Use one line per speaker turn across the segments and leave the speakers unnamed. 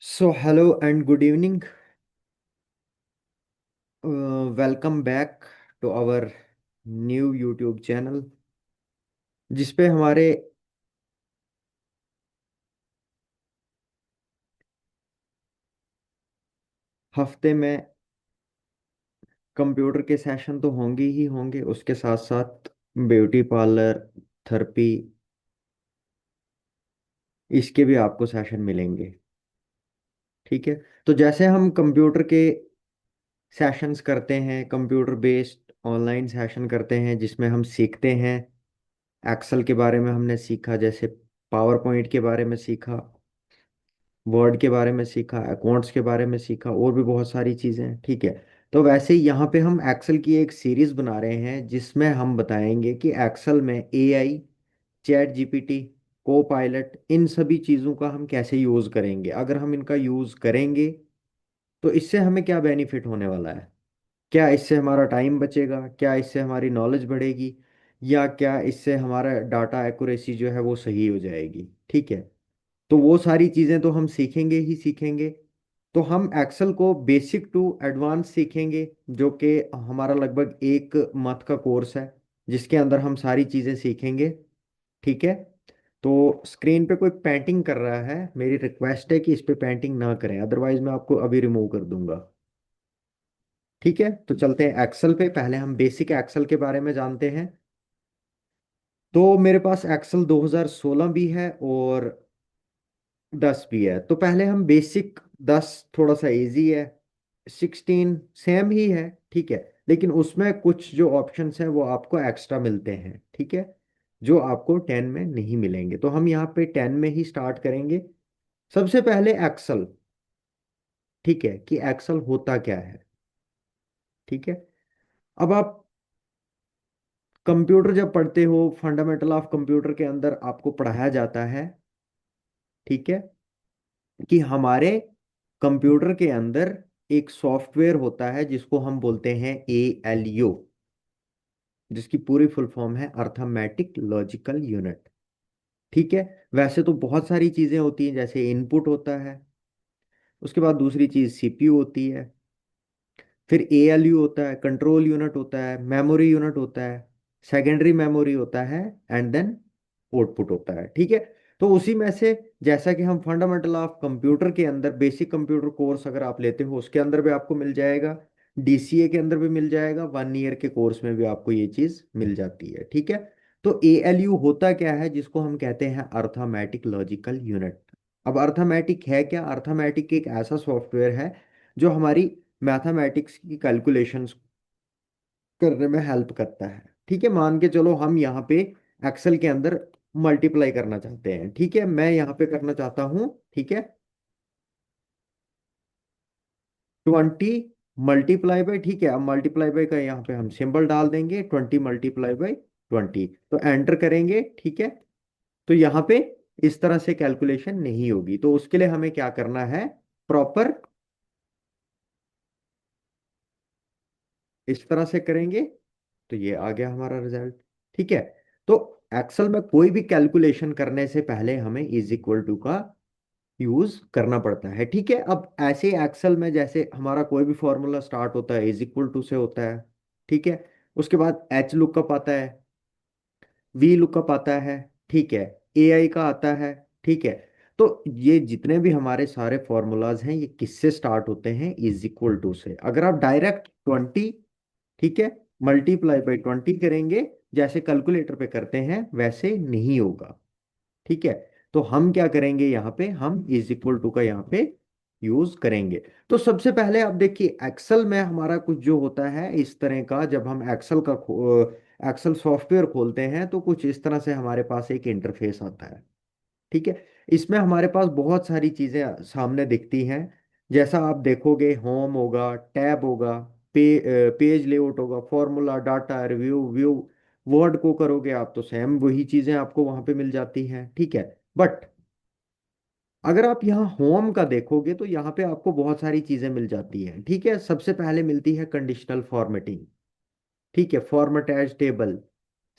So, hello and good evening. Welcome back to our new YouTube channel जिसपे हमारे हफ्ते में कंप्यूटर के सेशन तो होंगे ही होंगे, उसके साथ साथ ब्यूटी पार्लर, थेरेपी, इसके भी आपको सेशन मिलेंगे। ठीक है। तो जैसे हम कंप्यूटर के सेशंस करते हैं, कंप्यूटर बेस्ड ऑनलाइन सेशन करते हैं जिसमें हम सीखते हैं। एक्सेल के बारे में हमने सीखा, जैसे पावर पॉइंट के बारे में सीखा, वर्ड के बारे में सीखा, अकाउंट्स के बारे में सीखा, और भी बहुत सारी चीज़ें हैं। ठीक है। तो वैसे ही यहाँ पे हम एक्सेल की एक सीरीज बना रहे हैं जिसमें हम बताएंगे कि एक्सेल में एआई, चैट जीपीटी, को पायलट, इन सभी चीज़ों का हम कैसे यूज़ करेंगे। अगर हम इनका यूज़ करेंगे तो इससे हमें क्या बेनिफिट होने वाला है। क्या इससे हमारा टाइम बचेगा, क्या इससे हमारी नॉलेज बढ़ेगी, या क्या इससे हमारा डाटा एक्यूरेसी जो है वो सही हो जाएगी। ठीक है। तो वो सारी चीजें तो हम सीखेंगे ही सीखेंगे। तो हम एक्सेल को बेसिक टू एडवांस सीखेंगे, जो कि हमारा लगभग एक मंथ का कोर्स है जिसके अंदर हम सारी चीजें सीखेंगे। ठीक है। तो स्क्रीन पे कोई पेंटिंग कर रहा है, मेरी रिक्वेस्ट है कि इस पे पेंटिंग ना करें, अदरवाइज मैं आपको अभी रिमूव कर दूंगा। ठीक है। तो चलते हैं एक्सेल पे, पहले हम बेसिक एक्सेल के बारे में जानते हैं। तो मेरे पास एक्सेल 2016 भी है और 10 भी है। तो पहले हम बेसिक 10, थोड़ा सा इजी है। 16 सेम ही है। ठीक है। लेकिन उसमें कुछ जो ऑप्शंस हैं वो आपको एक्स्ट्रा मिलते हैं। ठीक है। जो आपको 10 में नहीं मिलेंगे। तो हम यहाँ पे 10 में ही स्टार्ट करेंगे। सबसे पहले एक्सल। ठीक है, कि एक्सल होता क्या है। ठीक है। अब आप कंप्यूटर जब पढ़ते हो, फंडामेंटल ऑफ कंप्यूटर के अंदर आपको पढ़ाया जाता है, ठीक है, कि हमारे कंप्यूटर के अंदर एक सॉफ्टवेयर होता है जिसको हम बोलते हैं ALU, जिसकी पूरी फुल फॉर्म है अर्थमेटिक लॉजिकल यूनिट। ठीक है। वैसे तो बहुत सारी चीजें होती हैं, जैसे इनपुट होता है, उसके बाद दूसरी चीज CPU होती है, फिर ALU होता है, कंट्रोल यूनिट होता है, मेमोरी यूनिट होता है, सेकेंडरी मेमोरी होता है, एंड देन आउटपुट होता है। ठीक है। तो उसी में से, जैसा कि हम फंडामेंटल ऑफ कंप्यूटर के अंदर बेसिक कंप्यूटर कोर्स अगर आप लेते हो उसके अंदर भी आपको मिल जाएगा, DCA के अंदर भी मिल जाएगा, 1 ईयर के कोर्स में भी आपको ये चीज मिल जाती है। ठीक है। तो ALU होता क्या है, जिसको हम कहते हैं अर्थमेटिक लॉजिकल यूनिट। अब अर्थमेटिक है क्या? अर्थमेटिक एक ऐसा सॉफ्टवेयर है जो हमारी मैथमेटिक्स की कैलकुलेशंस करने में हेल्प करता है। ठीक है। मान के चलो हम यहाँ पे एक्सेल के अंदर मल्टीप्लाई करना चाहते हैं। ठीक है। मैं यहाँ पे करना चाहता हूँ, ठीक है, 20 मल्टीप्लाई बाई, ठीक है, अब मल्टीप्लाई बाई का यहाँ पे हम सिंबल डाल देंगे, 20 × 20। तो एंटर करेंगे। ठीक है। तो यहाँ पे इस तरह से कैलकुलेशन नहीं होगी, तो उसके लिए हमें क्या करना है, प्रॉपर इस तरह से करेंगे। तो ये आ गया हमारा रिजल्ट। ठीक है। तो एक्सेल में कोई भी कैलकुलेशन करने से पहले हमें इज इक्वल टू का यूज करना पड़ता है। ठीक है। अब ऐसे एक्सेल में जैसे हमारा कोई भी फॉर्मूला स्टार्ट होता है इज इक्वल टू से होता है। ठीक है। उसके बाद H लुकअप आता है, V लुकअप आता है, ठीक है, AI का आता है। ठीक है। तो ये जितने भी हमारे सारे फॉर्मूलाज हैं ये किससे स्टार्ट होते हैं, इज इक्वल टू से। अगर आप डायरेक्ट 20, ठीक है, मल्टीप्लाई बाई 20 करेंगे, जैसे कैलकुलेटर पे करते हैं वैसे नहीं होगा। ठीक है। तो हम क्या करेंगे, यहाँ पे हम इज इक्वल टू का यहाँ पे यूज करेंगे। तो सबसे पहले आप देखिए एक्सेल में हमारा कुछ जो होता है इस तरह का, जब हम एक्सेल सॉफ्टवेयर खोलते हैं तो कुछ इस तरह से हमारे पास एक इंटरफेस आता है। ठीक है। इसमें हमारे पास बहुत सारी चीजें सामने दिखती हैं। जैसा आप देखोगे, होम होगा, टैब होगा, पेज लेआउट होगा, formula, data, review, view. Word को करोगे आप तो सेम वही चीजें आपको वहां पे मिल जाती हैं। ठीक है। बट अगर आप यहाँ होम का देखोगे तो यहाँ पे आपको बहुत सारी चीजें मिल जाती हैं। ठीक है। सबसे पहले मिलती है कंडीशनल फॉर्मेटिंग। ठीक है, फॉर्मेट एज टेबल,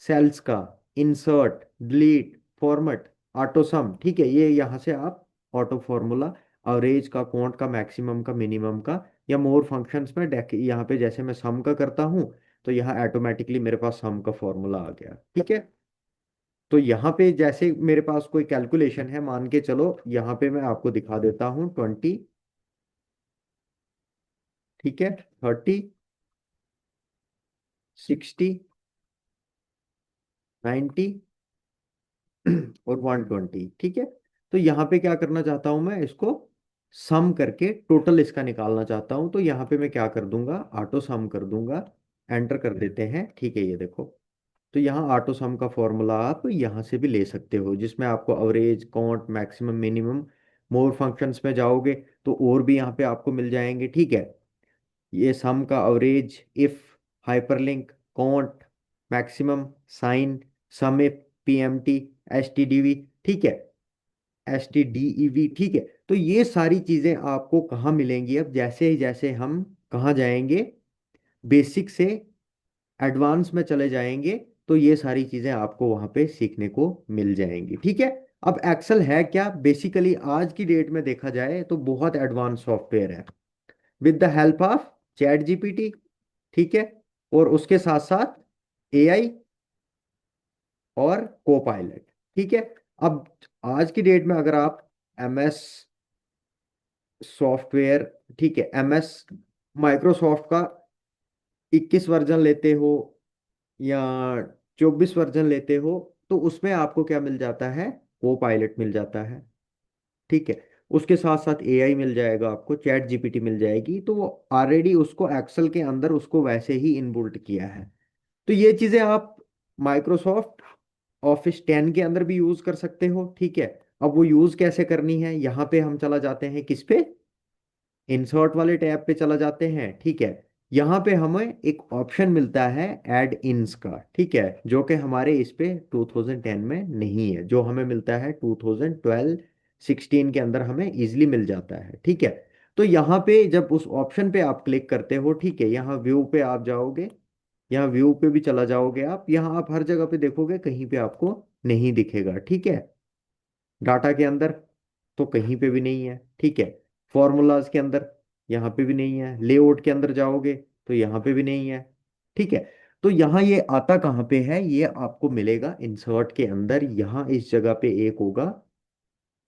सेल्स का, इंसर्ट, डिलीट, फॉर्मेट, ऑटो सम। ठीक है, ये यहाँ से आप ऑटो फॉर्मूला एवरेज का, क्वांट का, मैक्सिमम का, मिनिमम का, या मोर फंक्शंस में यहाँ पे जैसे मैं सम का करता हूँ तो यहाँ ऑटोमेटिकली मेरे पास सम का फॉर्मूला आ गया। ठीक है। तो यहाँ पे जैसे मेरे पास कोई कैलकुलेशन है, मान के चलो यहाँ पे मैं आपको दिखा देता हूँ 20, ठीक है, 30, 60, 90 और 120। ठीक है। तो यहाँ पे क्या करना चाहता हूँ, मैं इसको सम करके टोटल इसका निकालना चाहता हूँ। तो यहाँ पे मैं क्या कर दूंगा, ऑटो सम कर दूंगा, एंटर कर देते हैं। ठीक है, ये देखो। तो यहाँ ऑटो सम का फॉर्मूला आप यहाँ से भी ले सकते हो, जिसमें आपको एवरेज, काउंट, मैक्सिमम, मिनिमम, मोर फंक्शंस में जाओगे तो और भी यहाँ पे आपको मिल जाएंगे। ठीक है। ये सम का average, if, hyperlink, count, maximum, sign, sum if, PMT, STDV, ठीक है, एसटीडीईवी। ठीक है। तो ये सारी चीजें आपको कहाँ मिलेंगी, अब जैसे ही जैसे हम कहाँ जाएंगे, बेसिक से एडवांस में चले जाएंगे, तो ये सारी चीजें आपको वहां पे सीखने को मिल जाएंगी। ठीक है। अब एक्सेल है क्या, बेसिकली आज की डेट में देखा जाए तो बहुत एडवांस सॉफ्टवेयर है, with the help of chat GPT. ठीक है। और उसके साथ साथ एआई और कोपायलट। ठीक है। अब आज की डेट में अगर आप एमएस सॉफ्टवेयर, ठीक है, एमएस माइक्रोसॉफ्ट का 21 वर्जन लेते हो या 24 वर्जन लेते हो, तो उसमें आपको क्या मिल जाता है, को पायलट मिल जाता है। ठीक है। उसके साथ साथ एआई मिल जाएगा, आपको चैट जीपीटी मिल जाएगी। तो वो ऑलरेडी उसको एक्सेल के अंदर उसको वैसे ही इनबिल्ट किया है। तो ये चीजें आप माइक्रोसॉफ्ट ऑफिस 10 के अंदर भी यूज कर सकते हो। ठीक है। अब वो यूज कैसे करनी है, यहाँ पे हम चला जाते हैं किस पे, इंसर्ट वाले टैब पे चला जाते हैं। ठीक है। यहाँ पे हमें एक ऑप्शन मिलता है ऐड इन्स का। ठीक है। जो कि हमारे इस पे 2010 में नहीं है, जो हमें मिलता है 2012, 16 के अंदर हमें इजिली मिल जाता है। ठीक है। तो यहाँ पे जब उस ऑप्शन पे आप क्लिक करते हो, ठीक है, यहाँ व्यू पे आप जाओगे, यहाँ व्यू पे भी चला जाओगे आप, यहाँ आप हर जगह पे देखोगे कहीं पे आपको नहीं दिखेगा। ठीक है। डाटा के अंदर तो कहीं पे भी नहीं है। ठीक है। फॉर्मूलाज के अंदर यहाँ पे भी नहीं है, लेआउट के अंदर जाओगे तो यहाँ पे भी नहीं है। ठीक है। तो यहाँ ये आता कहाँ पे है, ये आपको मिलेगा इंसर्ट के अंदर, यहाँ इस जगह पे एक होगा।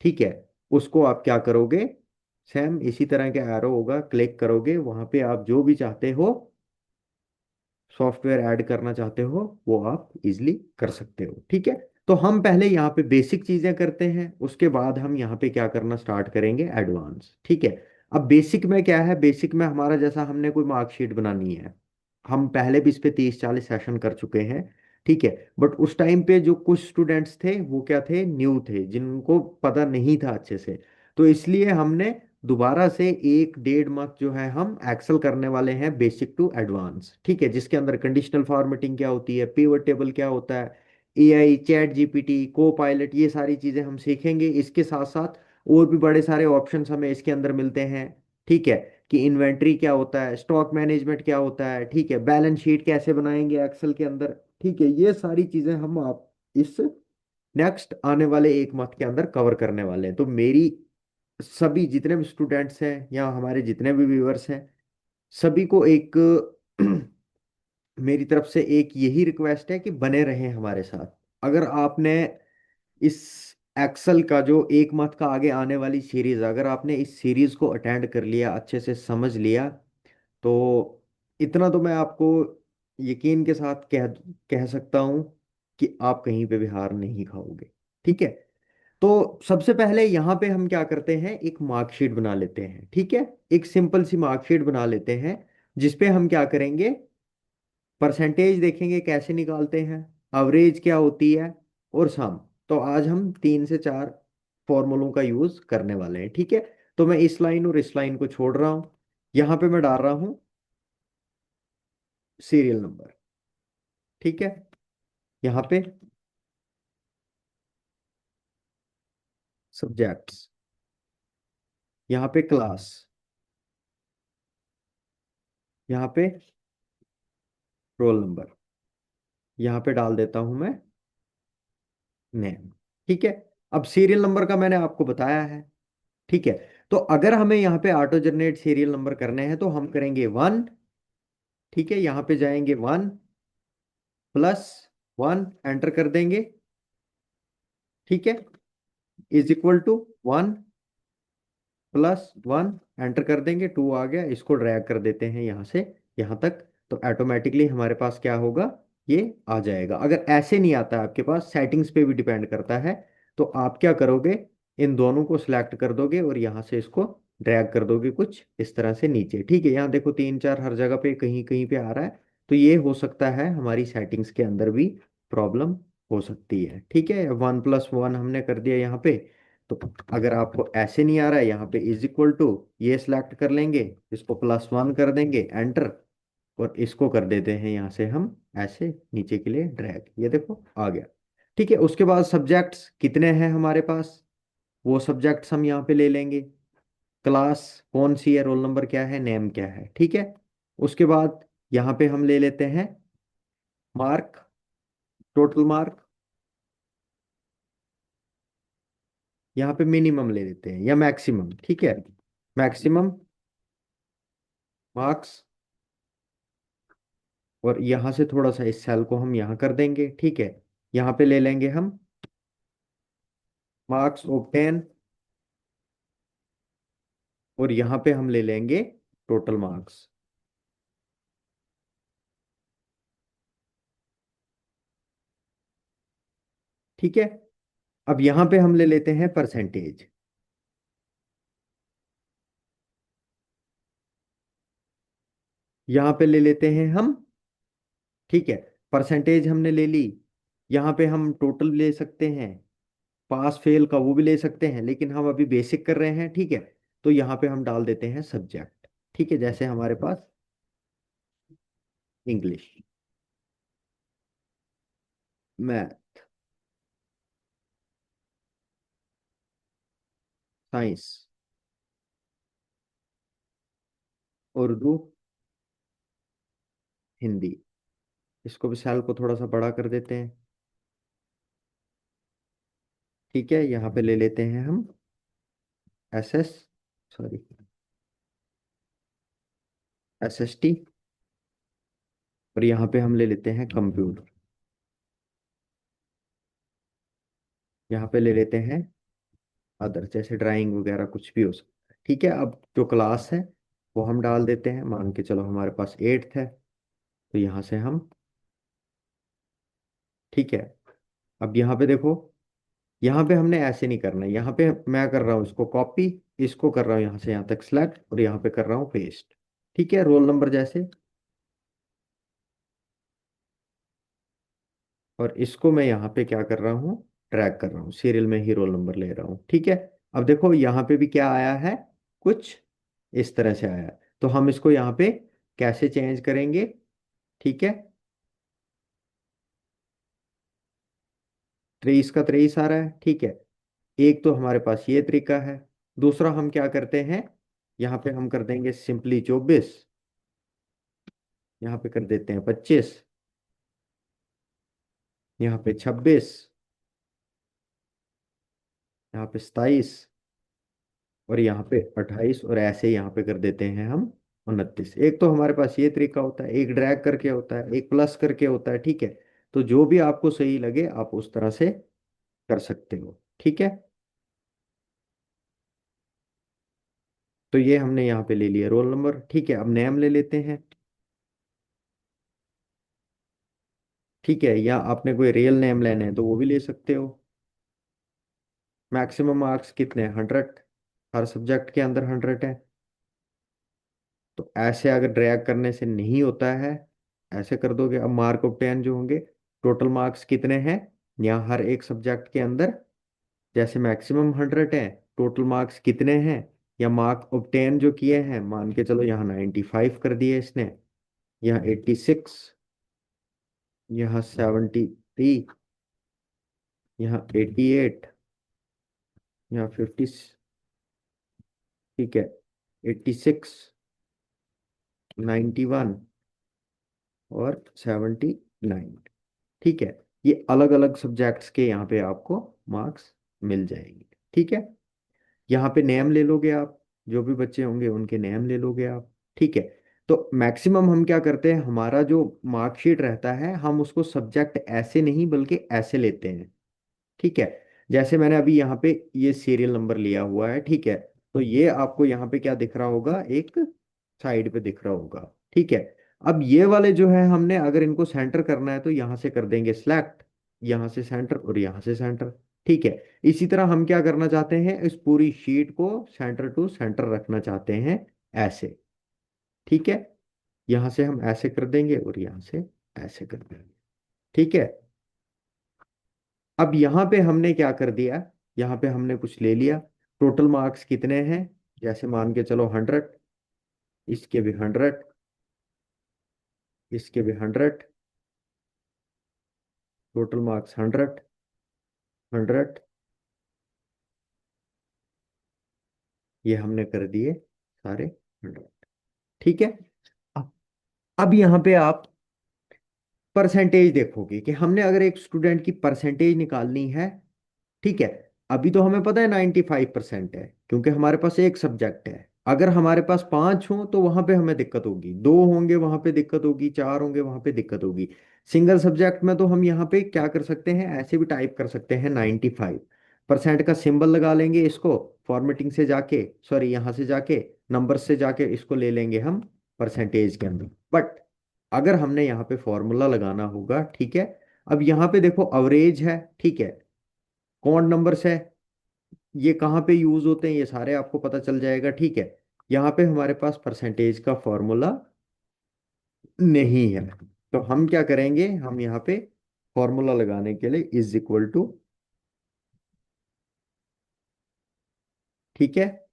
ठीक है। उसको आप क्या करोगे, सेम इसी तरह के एरो होगा, क्लिक करोगे, वहां पे आप जो भी चाहते हो सॉफ्टवेयर ऐड करना चाहते हो वो आप इजिली कर सकते हो। ठीक है। तो हम पहले यहाँ पे बेसिक चीजें करते हैं, उसके बाद हम यहाँ पे क्या करना स्टार्ट करेंगे, एडवांस। ठीक है। अब बेसिक में क्या है, बेसिक में हमारा जैसा हमने कोई मार्कशीट बनानी है, हम पहले भी इस पे 30-40 सेशन कर चुके हैं। ठीक है। बट उस टाइम पे जो कुछ स्टूडेंट्स थे वो क्या थे, न्यू थे, जिनको पता नहीं था अच्छे से, तो इसलिए हमने दोबारा से 1-1.5 मंथ जो है हम एक्सेल करने वाले हैं, बेसिक टू एडवांस। ठीक है। जिसके अंदर कंडीशनल फॉर्मेटिंग क्या होती है, पिवट टेबल क्या होता है, एआई, चैट जीपीटी, को पायलट, ये सारी चीजें हम सीखेंगे। इसके साथ साथ और भी बड़े सारे ऑप्शंस हमें इसके अंदर मिलते हैं। ठीक है। कि इन्वेंट्री क्या होता है, स्टॉक मैनेजमेंट क्या होता है, ठीक है, बैलेंस शीट कैसे बनाएंगे एक्सेल के अंदर। ठीक है। ये सारी चीजें हम आप इस नेक्स्ट आने वाले 1 मंथ के अंदर कवर करने वाले हैं। तो मेरी सभी जितने भी स्टूडेंट्स हैं या हमारे जितने भी व्यूअर्स हैं, सभी को एक मेरी तरफ से एक यही रिक्वेस्ट है कि बने रहें हमारे साथ। अगर आपने इस एक्सेल का जो 1 मंथ का आगे आने वाली सीरीज, अगर आपने इस सीरीज को अटेंड कर लिया, अच्छे से समझ लिया, तो इतना तो मैं आपको यकीन के साथ कह कह सकता हूं कि आप कहीं पे भी हार नहीं खाओगे। ठीक है। तो सबसे पहले यहाँ पे हम क्या करते हैं, एक मार्कशीट बना लेते हैं। ठीक है। एक सिंपल सी मार्कशीट बना लेते हैं, जिसपे हम क्या करेंगे, परसेंटेज देखेंगे कैसे निकालते हैं, एवरेज क्या होती है, और सम। तो आज हम 3 से 4 फॉर्मूलों का यूज करने वाले हैं। ठीक है। तो मैं इस लाइन और इस लाइन को छोड़ रहा हूं, यहाँ पे मैं डाल रहा हूं सीरियल नंबर। ठीक है। यहाँ पे सब्जेक्ट्स, यहाँ पे क्लास, यहाँ पे रोल नंबर, यहाँ पे डाल देता हूं मैं नेम। ठीक है। अब सीरियल नंबर का मैंने आपको बताया है। ठीक है। तो अगर हमें यहाँ पे ऑटो जनरेट सीरियल नंबर करने हैं तो हम करेंगे 1। ठीक है, यहाँ पे जाएंगे 1+1 एंटर कर देंगे। ठीक है, इज इक्वल टू 1+1 एंटर कर देंगे, 2 आ गया, इसको ड्रैग कर देते हैं यहाँ से यहाँ तक। तो ऑटोमेटिकली हमारे पास क्या होगा, ये आ जाएगा। अगर ऐसे नहीं आता आपके पास, सेटिंग्स पे भी डिपेंड करता है, तो आप क्या करोगे, इन दोनों को सिलेक्ट कर दोगे और यहाँ से इसको ड्रैग कर दोगे कुछ इस तरह से नीचे। ठीक है, यहाँ देखो 3 4 हर जगह पे कहीं कहीं पे आ रहा है। तो ये हो सकता है हमारी सेटिंग्स के अंदर भी प्रॉब्लम हो सकती है। ठीक है, 1+1 हमने कर दिया यहाँ पे। तो अगर आपको ऐसे नहीं आ रहा है, यहाँ पे इज इक्वल टू ये सिलेक्ट कर लेंगे, इसको +1 कर देंगे एंटर, और इसको कर देते हैं यहाँ से हम ऐसे नीचे के लिए ड्रैग, ये देखो आ गया। ठीक है, उसके बाद सब्जेक्ट्स कितने हैं हमारे पास, वो सब्जेक्ट्स हम यहाँ पे ले लेंगे। क्लास कौन सी है, रोल नंबर क्या है, नेम क्या है। ठीक है, उसके बाद यहाँ पे हम ले लेते हैं मार्क, टोटल मार्क। यहाँ पे मिनिमम ले लेते हैं या मैक्सिमम। ठीक है, मैक्सिमम मार्क्स, और यहाँ से थोड़ा सा इस सेल को हम यहाँ कर देंगे। ठीक है, यहाँ पे ले लेंगे हम मार्क्स ऑब्टेन, और यहाँ पे हम ले लेंगे टोटल मार्क्स। ठीक है, अब यहाँ पे हम ले लेते हैं परसेंटेज। यहाँ पे ले लेते हैं हम, ठीक है, परसेंटेज हमने ले ली। यहाँ पे हम टोटल ले सकते हैं, पास फेल का वो भी ले सकते हैं, लेकिन हम अभी बेसिक कर रहे हैं। ठीक है, तो यहाँ पे हम डाल देते हैं सब्जेक्ट। ठीक है, जैसे हमारे पास English, math, science, Urdu, Hindi. इसको भी सेल को थोड़ा सा बड़ा कर देते हैं। ठीक है, यहाँ पे ले लेते हैं हम SS, सॉरी, SST, और यहाँ पे हम ले लेते हैं कंप्यूटर। यहाँ पे ले लेते हैं अदर, जैसे ड्राइंग वगैरह कुछ भी हो सकता है। ठीक है, अब जो क्लास है वो हम डाल देते हैं, मान के चलो हमारे पास 8th है, तो यहाँ से हम, ठीक है, अब यहाँ पे देखो, यहाँ पे हमने ऐसे नहीं करना है। यहाँ पे मैं कर रहा हूँ इसको कॉपी, इसको कर रहा हूँ यहाँ से यहाँ तक सिलेक्ट, और यहाँ पे कर रहा हूँ पेस्ट। ठीक है, रोल नंबर जैसे, और इसको मैं यहाँ पे क्या कर रहा हूँ, ट्रैक कर रहा हूँ, सीरियल में ही रोल नंबर ले रहा हूँ। ठीक है, अब देखो यहाँ पे भी क्या आया है, कुछ इस तरह से आया है। तो हम इसको यहाँ पे कैसे चेंज करेंगे। ठीक है, 23 का 23 आ रहा है। ठीक है, एक तो हमारे पास ये तरीका है। दूसरा हम क्या करते हैं, यहाँ पे हम कर देंगे सिंपली 24, यहाँ पे कर देते हैं 25, यहाँ पे 26, यहाँ पे 27, और यहाँ पे 28, और ऐसे यहाँ पे कर देते हैं हम 29। एक तो हमारे पास ये तरीका होता है, एक ड्रैग करके होता है, एक प्लस करके होता है। ठीक है, तो जो भी आपको सही लगे आप उस तरह से कर सकते हो। ठीक है, तो ये हमने यहाँ पे ले लिया रोल नंबर। ठीक है, अब नेम ले लेते हैं। ठीक है, या आपने कोई रियल नेम लेने हैं तो वो भी ले सकते हो। मैक्सिमम मार्क्स कितने हैं, 100, हर सब्जेक्ट के अंदर 100 है। तो ऐसे अगर ड्रैग करने से नहीं होता है, ऐसे कर दोगे। अब मार्क ऑफ 10 जो होंगे, टोटल मार्क्स कितने हैं यहाँ हर एक सब्जेक्ट के अंदर, जैसे मैक्सिमम 100 है, टोटल मार्क्स कितने हैं, या मार्क ऑफ 10 जो किए हैं, मान के चलो यहाँ 95 कर दिए इसने, यहाँ 86, यहाँ 73, यहाँ 88, यहाँ 50, ठीक है, 86, 91, और 79। ठीक है, ये अलग अलग सब्जेक्ट्स के यहाँ पे आपको मार्क्स मिल जाएंगे। ठीक है, यहाँ पे नेम ले लोगे आप, जो भी बच्चे होंगे उनके नेम ले लोगे आप। ठीक है। तो मैक्सिमम हम क्या करते हैं, हमारा जो मार्कशीट रहता है हम उसको सब्जेक्ट ऐसे नहीं बल्कि ऐसे लेते हैं। ठीक है। जैसे मैंने अभी यहाँ पे ये सीरियल नंबर लिया हुआ है, ठीक है। तो ये आपको यहाँ पे क्या दिख रहा होगा, एक साइड पे दिख रहा होगा। ठीक है। अब ये वाले जो है हमने अगर इनको सेंटर करना है तो यहाँ से कर देंगे सिलेक्ट, यहाँ से सेंटर और यहाँ से सेंटर। ठीक है। इसी तरह हम क्या करना चाहते हैं, इस पूरी शीट को सेंटर टू सेंटर रखना चाहते हैं, ऐसे। ठीक है। यहाँ से हम ऐसे कर देंगे और यहाँ से ऐसे कर देंगे। ठीक है। अब यहाँ पे हमने क्या कर दिया, यहाँ पे हमने कुछ ले लिया। टोटल मार्क्स कितने हैं, जैसे मान के चलो 100, इसके भी 100, इसके भी 100, टोटल मार्क्स 100, 100, ये हमने कर दिए सारे 100। ठीक है। अब अब यहाँ पे आप परसेंटेज देखोगे कि हमने अगर एक स्टूडेंट की परसेंटेज निकालनी है। ठीक है। अभी तो हमें पता है 95% है क्योंकि हमारे पास एक सब्जेक्ट है। अगर हमारे पास पांच हो तो वहां पे हमें दिक्कत होगी, दो होंगे वहां पे दिक्कत होगी, चार होंगे वहां पे दिक्कत होगी। सिंगल सब्जेक्ट में तो हम यहाँ पे क्या कर सकते हैं, ऐसे भी टाइप कर सकते हैं 95% का सिंबल लगा लेंगे इसको, फॉर्मेटिंग से जाके, सॉरी यहाँ से जाके नंबर से जाके इसको ले लेंगे हम परसेंटेज के अंदर। बट अगर हमने यहाँ पे फॉर्मूला लगाना होगा, ठीक है। अब यहाँ पे देखो अवरेज है, ठीक है, कौन नंबर्स है, ये कहाँ पे यूज होते हैं ये सारे आपको पता चल जाएगा। ठीक है। यहाँ पे हमारे पास परसेंटेज का फॉर्मूला नहीं है, तो हम क्या करेंगे, हम यहाँ पे फॉर्मूला लगाने के लिए इज इक्वल टू, ठीक है,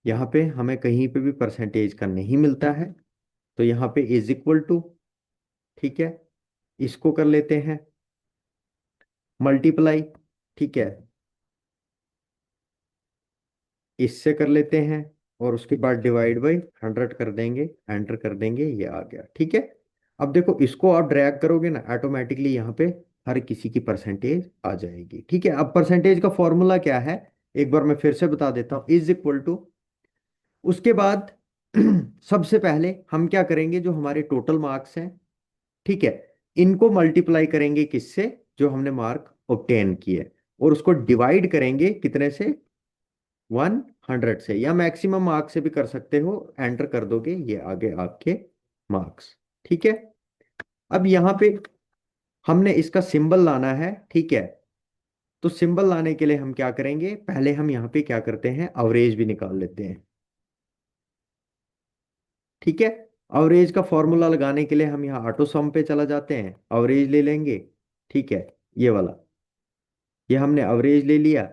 यहाँ पे हमें कहीं पे भी परसेंटेज का नहीं मिलता है, तो यहाँ पे इज इक्वल टू, ठीक है, इसको कर लेते हैं मल्टीप्लाई, ठीक है, इससे कर लेते हैं, और उसके बाद डिवाइड बाई 100 कर देंगे, एंटर कर देंगे, ये आ गया। ठीक है। अब देखो इसको आप ड्रैग करोगे ना, ऑटोमेटिकली यहाँ पे हर किसी की परसेंटेज आ जाएगी। ठीक है। अब परसेंटेज का फॉर्मूला क्या है, एक बार मैं फिर से बता देता हूँ, इज इक्वल टू, उसके बाद सबसे पहले हम क्या करेंगे, जो हमारे टोटल मार्क्स हैं, ठीक है, इनको मल्टीप्लाई करेंगे किससे, जो हमने मार्क ऑब्टेन किए, और उसको डिवाइड करेंगे कितने से, 100 से, या मैक्सिमम मार्क्स से भी कर सकते हो, एंटर कर दोगे, ये आगे आपके मार्क्स। ठीक है। अब यहाँ पे हमने इसका सिंबल लाना है, ठीक है। तो सिंबल लाने के लिए हम क्या करेंगे, पहले हम यहाँ पे क्या करते हैं, अवरेज भी निकाल लेते हैं। ठीक है। अवरेज का फॉर्मूला लगाने के लिए हम यहाँ ऑटो सम पे चला जाते हैं, अवरेज ले लेंगे, ठीक है, ये वाला, ये हमने अवरेज ले लिया।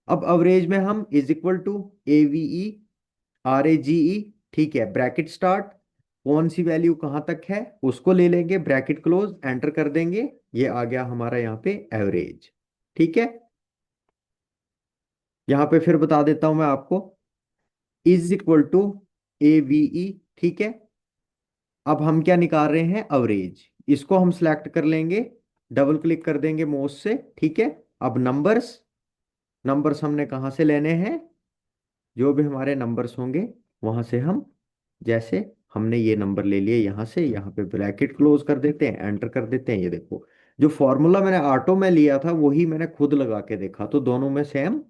अब अवरेज में हम is equal to AVE RAGE, ठीक है, ब्रैकेट स्टार्ट, कौन सी वैल्यू कहां तक है उसको ले लेंगे, ब्रैकेट क्लोज, एंटर कर देंगे, ये आ गया हमारा यहाँ पे एवरेज। ठीक है। यहाँ पे फिर बता देता हूं मैं आपको, इज इक्वल टू AVE, ठीक है। अब हम क्या निकाल रहे हैं, अवरेज, इसको हम सिलेक्ट कर लेंगे, डबल क्लिक कर देंगे माउस से, ठीक है। अब नंबर्स, नंबर्स हमने कहाँ से लेने हैं, जो भी हमारे नंबर्स होंगे वहां से हम, जैसे हमने ये नंबर ले लिए यहाँ से, यहाँ पे ब्रैकेट क्लोज कर देते हैं, एंटर कर देते हैं, ये देखो जो फॉर्मूला मैंने ऑटो में लिया था वही मैंने खुद लगा के देखा तो दोनों में सेम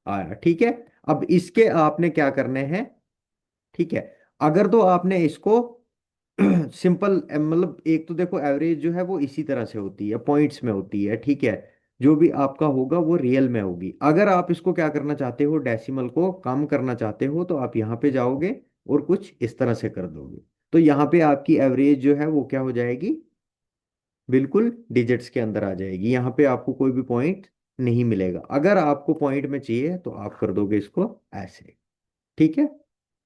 आया। ठीक है। अब इसके आपने क्या करने हैं, ठीक है, अगर तो आपने इसको सिंपल, मतलब एक तो देखो एवरेज जो है वो इसी तरह से होती है, पॉइंट्स में होती है, ठीक है, जो भी आपका होगा वो रियल में होगी। अगर आप इसको क्या करना चाहते हो, डेसिमल को कम करना चाहते हो, तो आप यहाँ पे जाओगे और कुछ इस तरह से कर दोगे, तो यहाँ पे आपकी एवरेज जो है वो क्या हो जाएगी, बिल्कुल डिजिट्स के अंदर आ जाएगी, यहाँ पे आपको कोई भी पॉइंट नहीं मिलेगा। अगर आपको पॉइंट में चाहिए तो आप कर दोगे इसको ऐसे, ठीक है,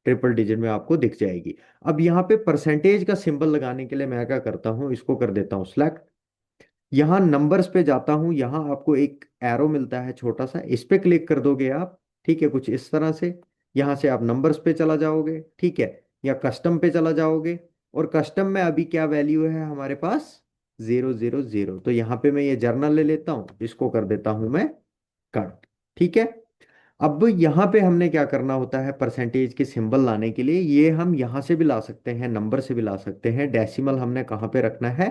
ट्रिपल डिजिट में आपको दिख जाएगी। अब यहाँ पे परसेंटेज का सिंबल लगाने के लिए मैं क्या करता हूँ, इसको कर देता हूँ सिलेक्ट, यहाँ नंबर्स पे जाता हूँ, यहाँ आपको एक एरो मिलता है छोटा सा, इस पे क्लिक कर दोगे आप, ठीक है, कुछ इस तरह से, यहाँ से आप नंबर्स पे चला जाओगे, ठीक है, या कस्टम पे चला जाओगे, और कस्टम में अभी क्या वैल्यू है हमारे पास, 000, तो यहाँ पे मैं ये जर्नल ले लेता हूँ, इसको कर देता हूँ मैं कट। ठीक है। अब यहाँ पे हमने क्या करना होता है, परसेंटेज के सिंबल लाने के लिए ये हम यहाँ से भी ला सकते हैं, नंबर से भी ला सकते हैं। डेसिमल हमने कहाँ पे रखना है,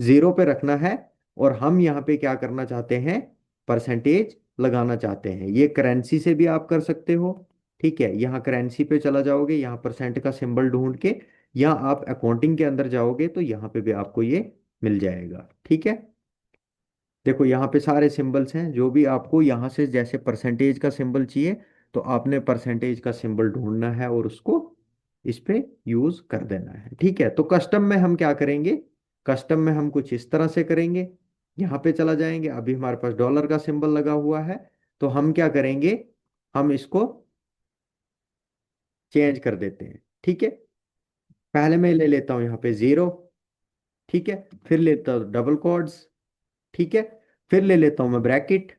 0 पे रखना है। और हम यहाँ पे क्या करना चाहते हैं, परसेंटेज लगाना चाहते हैं। ये करेंसी से भी आप कर सकते हो। ठीक है, यहाँ करेंसी पे चला जाओगे, यहाँ परसेंट का सिंबल ढूंढ के, या आप अकाउंटिंग के अंदर जाओगे तो यहाँ पे भी आपको ये मिल जाएगा। ठीक है, देखो यहाँ पे सारे सिंबल्स हैं जो भी आपको यहाँ से, जैसे परसेंटेज का सिंबल चाहिए तो आपने परसेंटेज का सिंबल ढूंढना है और उसको इस पे यूज कर देना है। ठीक है, तो कस्टम में हम क्या करेंगे, कस्टम में हम कुछ इस तरह से करेंगे। यहाँ पे चला जाएंगे, अभी हमारे पास डॉलर का सिंबल लगा हुआ है, तो हम क्या करेंगे, हम इसको चेंज कर देते हैं। ठीक है, पहले मैं ले लेता हूँ यहाँ पे 0। ठीक है, फिर लेता हूँ डबल कोड्स। ठीक है, फिर ले लेता हूँ मैं ब्रैकेट,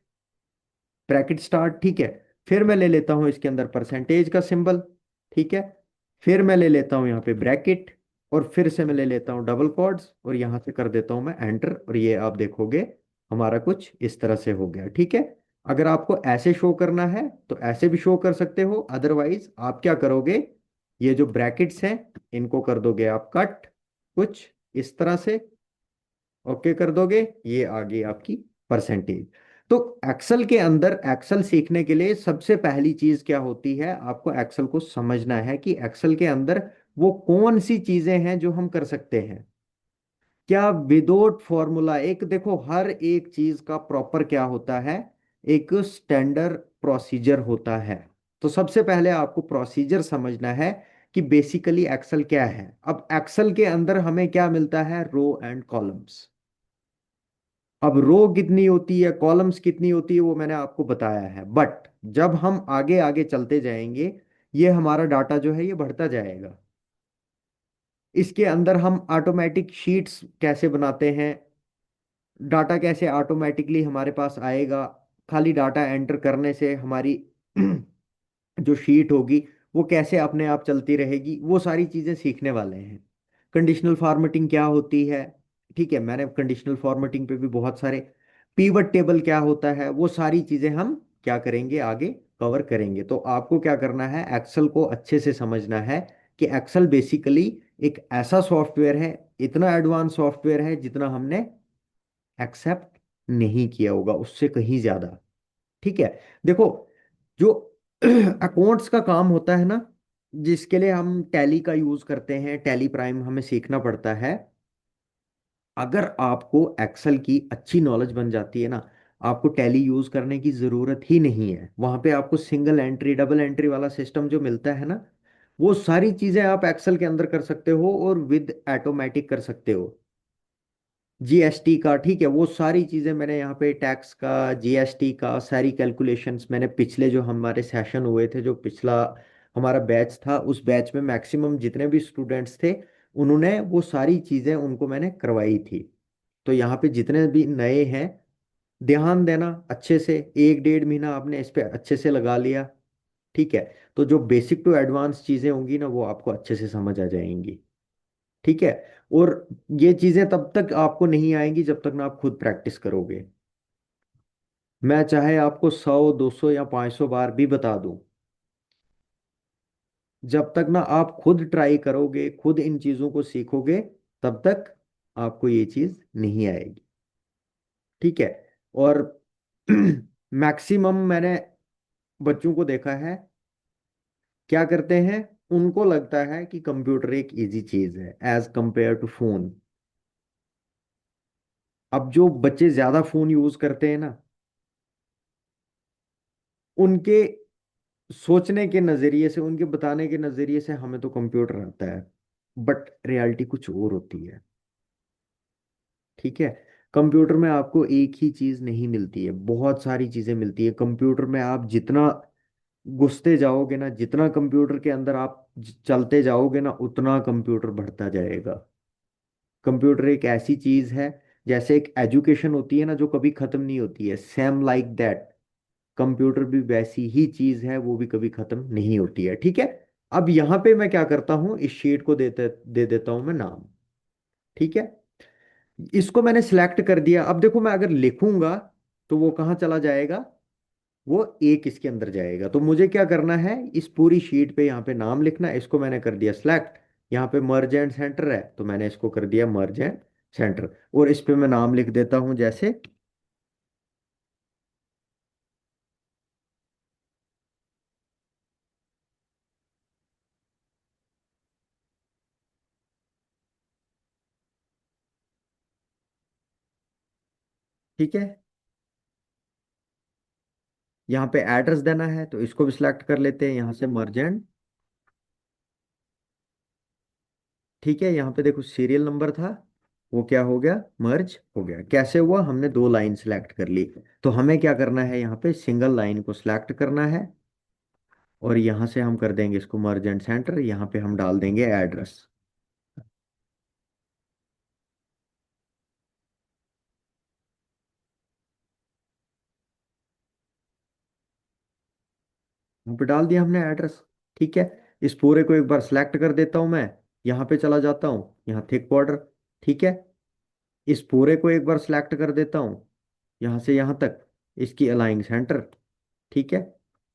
ब्रैकेट स्टार्ट। ठीक है, फिर मैं ले लेता हूँ इसके अंदर परसेंटेज का सिंबल। ठीक है, फिर मैं ले लेता हूँ यहाँ पे ब्रैकेट, और फिर से मैं ले लेता हूँ डबल कोट्स, और यहाँ से कर देता हूँ मैं एंटर, और ये आप देखोगे हमारा कुछ इस तरह से हो गया। ठीक है, अगर आपको ऐसे शो करना है तो ऐसे भी शो कर सकते हो, अदरवाइज आप क्या करोगे, ये जो ब्रैकेट्स हैं इनको कर दोगे आप कट, कुछ इस तरह से। ओके कर दोगे, ये आ गई आपकी परसेंटेज। तो एक्सेल के अंदर, एक्सेल सीखने के लिए सबसे पहली चीज क्या होती है, आपको एक्सेल को समझना है कि एक्सेल के अंदर वो कौन सी चीजें हैं जो हम कर सकते हैं। क्या विदाउट फॉर्मूला, एक देखो हर एक चीज का प्रॉपर क्या होता है, एक स्टैंडर्ड प्रोसीजर होता है। तो सबसे पहले आपको प्रोसीजर समझना है कि बेसिकली एक्सेल क्या है। अब एक्सेल के अंदर हमें क्या मिलता है, रो एंड कॉलम्स। अब रो कितनी होती है, कॉलम्स कितनी होती है, वो मैंने आपको बताया है। बट जब हम आगे आगे चलते जाएंगे, ये हमारा डाटा जो है ये बढ़ता जाएगा। इसके अंदर हम ऑटोमेटिक शीट्स कैसे बनाते हैं, डाटा कैसे ऑटोमेटिकली हमारे पास आएगा, खाली डाटा एंटर करने से हमारी जो शीट होगी वो कैसे अपने आप चलती रहेगी, वो सारी चीजें सीखने वाले हैं। कंडीशनल फॉर्मेटिंग क्या होती है, ठीक है, मैंने कंडीशनल फॉर्मेटिंग पे भी बहुत सारे, पीवट टेबल क्या होता है, वो सारी चीजें हम क्या करेंगे, आगे कवर करेंगे। तो आपको क्या करना है, एक्सेल को अच्छे से समझना है कि एक्सेल बेसिकली एक ऐसा सॉफ्टवेयर है, इतना एडवांस सॉफ्टवेयर है जितना हमने एक्सेप्ट नहीं किया होगा, उससे कहीं ज्यादा। ठीक है, देखो जो अकाउंट्स का काम होता है ना, जिसके लिए हम टैली का यूज करते हैं, टैली प्राइम हमें सीखना पड़ता है। अगर आपको एक्सेल की अच्छी नॉलेज बन जाती है ना, आपको टैली यूज करने की जरूरत ही नहीं है। वहां पे आपको सिंगल एंट्री डबल एंट्री वाला सिस्टम जो मिलता है ना, वो सारी चीजें आप एक्सेल के अंदर कर सकते हो और विद ऑटोमेटिक कर सकते हो। जीएसटी का, ठीक है, वो सारी चीजें मैंने यहाँ पे, टैक्स का, जीएसटी का, सारी कैलकुलेशंस मैंने पिछले जो हमारे सेशन हुए थे, जो पिछला हमारा बैच था, उस बैच में मैक्सिमम जितने भी स्टूडेंट्स थे उन्होंने वो सारी चीजें उनको मैंने करवाई थी। तो यहाँ पे जितने भी नए हैं, ध्यान देना अच्छे से, 1 डेढ़ महीना आपने इस पे अच्छे से लगा लिया। ठीक है, तो जो बेसिक टू एडवांस चीजें होंगी ना वो आपको अच्छे से समझ आ जाएंगी। ठीक है, और ये चीजें तब तक आपको नहीं आएंगी जब तक ना आप खुद प्रैक्टिस करोगे। मैं चाहे आपको 100 200 या 500 बार भी बता दूं, जब तक ना आप खुद ट्राई करोगे, खुद इन चीजों को सीखोगे, तब तक आपको ये चीज नहीं आएगी। ठीक है, और मैक्सिमम मैंने बच्चों को देखा है क्या करते हैं, उनको लगता है कि कंप्यूटर एक इजी चीज है एज कंपेयर टू फोन। अब जो बच्चे ज्यादा फोन यूज करते हैं ना, उनके सोचने के नजरिए से, उनके बताने के नजरिए से हमें तो कंप्यूटर आता है, बट रियलिटी कुछ और होती है। ठीक है, कंप्यूटर में आपको एक ही चीज नहीं मिलती है, बहुत सारी चीजें मिलती है कंप्यूटर में। आप जितना घुसते जाओगे ना, जितना कंप्यूटर के अंदर आप चलते जाओगे ना, उतना कंप्यूटर बढ़ता जाएगा। कंप्यूटर एक ऐसी चीज है, जैसे एक एजुकेशन होती है ना जो कभी खत्म नहीं होती है, सेम लाइक दैट कंप्यूटर भी वैसी ही चीज है, वो भी कभी खत्म नहीं होती है। ठीक है, अब यहां पे मैं क्या करता हूं, इस शीट को दे देता हूं मैं नाम। ठीक है, इसको मैंने सिलेक्ट कर दिया। अब देखो मैं अगर लिखूंगा तो वो कहाँ चला जाएगा, वो एक इसके अंदर जाएगा। तो मुझे क्या करना है, इस पूरी शीट पे यहाँ पे नाम लिखना है, इसको मैंने कर दिया सिलेक्ट। यहाँ पे मर्ज एंड सेंटर है तो मैंने इसको कर दिया मर्ज एंड सेंटर, और इस पे मैं नाम लिख देता हूँ जैसे, ठीक है। यहाँ पे एड्रेस देना है तो इसको भी सिलेक्ट कर लेते हैं यहाँ से मर्ज एंड, ठीक है। यहाँ पे देखो सीरियल नंबर था, वो क्या हो गया, मर्ज हो गया। कैसे हुआ, हमने दो लाइन सिलेक्ट कर ली। तो हमें क्या करना है, यहाँ पे सिंगल लाइन को सिलेक्ट करना है, और यहाँ से हम कर देंगे इसको मर्ज एंड सेंटर, यहाँ पे हम डाल देंगे एड्रेस। यहाँ पे डाल दिया हमने एड्रेस, ठीक है। इस पूरे को एक बार सिलेक्ट कर देता हूँ मैं, यहाँ पे चला जाता हूँ, यहाँ थिक बॉर्डर, ठीक है। इस पूरे को एक बार सिलेक्ट कर देता हूँ, यहाँ से यहाँ तक, इसकी अलाइन सेंटर, ठीक है।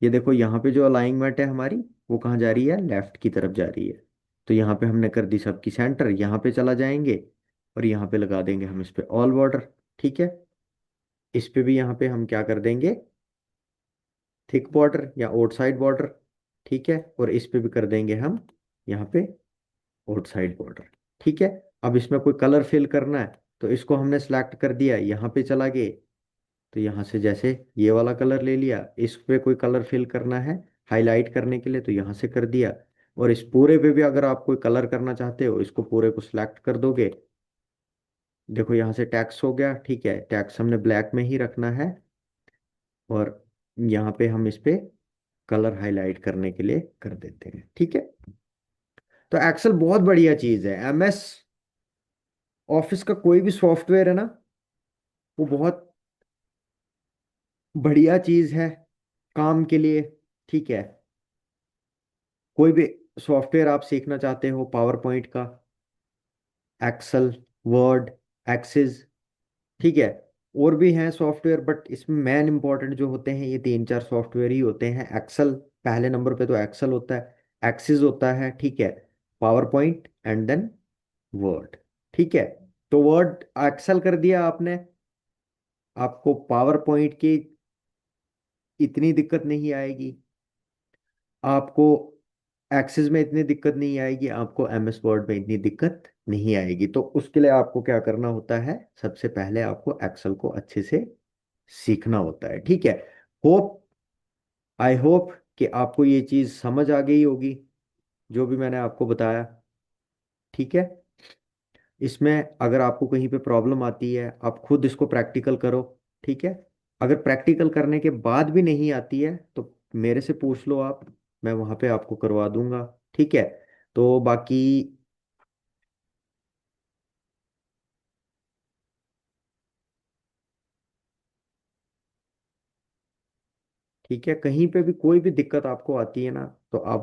ये देखो यहाँ पे जो अलाइनमेंट है हमारी, वो कहाँ जा रही है, लेफ्ट की तरफ जा रही है। तो यहाँ पे हमने कर दी सबकी सेंटर, यहाँ पे चला जाएंगे और यहाँ पे लगा देंगे हम इस पे ऑल बॉर्डर, ठीक है। इस पे भी यहाँ पे हम क्या कर देंगे, थिक बॉर्डर या आउटसाइड बॉर्डर, ठीक है। और इस पे भी कर देंगे हम यहाँ पे आउटसाइड बॉर्डर, ठीक है। अब इसमें कोई कलर फिल करना है तो इसको हमने सेलेक्ट कर दिया, यहाँ पे चला गए, तो यहाँ से जैसे ये वाला कलर ले लिया। इस पे कोई कलर फिल करना है हाईलाइट करने के लिए तो यहाँ से कर दिया। और इस पूरे पे भी अगर आप कोई कलर करना चाहते हो, इसको पूरे को सिलेक्ट कर दोगे। देखो यहाँ से टैक्स हो गया, ठीक है, टैक्स हमने ब्लैक में ही रखना है। और यहाँ पे हम इस पे कलर हाईलाइट करने के लिए कर देते हैं, ठीक है। तो एक्सेल बहुत बढ़िया चीज है। एमएस ऑफिस का कोई भी सॉफ्टवेयर है ना, वो बहुत बढ़िया चीज है काम के लिए, ठीक है। कोई भी सॉफ्टवेयर आप सीखना चाहते हो, पावर पॉइंट का, एक्सेल, वर्ड, एक्सिस, ठीक है। और भी हैं सॉफ्टवेयर, बट इसमें मेन इंपॉर्टेंट जो होते हैं ये तीन चार सॉफ्टवेयर ही होते हैं। एक्सेल पहले नंबर पे तो एक्सेल होता है, एक्सिस होता है, ठीक है, power point and then word, ठीक है। तो वर्ड एक्सेल कर दिया आपने, आपको पावर पॉइंट की इतनी दिक्कत नहीं आएगी, आपको एक्सेस में इतनी दिक्कत नहीं आएगी, आपको एमएस वर्ड में इतनी दिक्कत नहीं आएगी। तो उसके लिए आपको क्या करना होता है, सबसे पहले आपको एक्सेल को अच्छे से सीखना होता है, ठीक है। होप, आई होप कि आपको ये चीज़ समझ आ गई होगी जो भी मैंने आपको बताया, ठीक है। इसमें अगर आपको कहीं पे प्रॉब्लम आती है, आप खुद इसको प्रैक्टिकल करो, ठीक है। अगर प्रैक्टिकल करने के बाद भी नहीं आती है तो मेरे से पूछ लो आप, मैं वहाँ पे आपको करवा दूंगा, ठीक है। तो बाकी, ठीक है, कहीं पे भी कोई भी दिक्कत आपको आती है ना, तो आप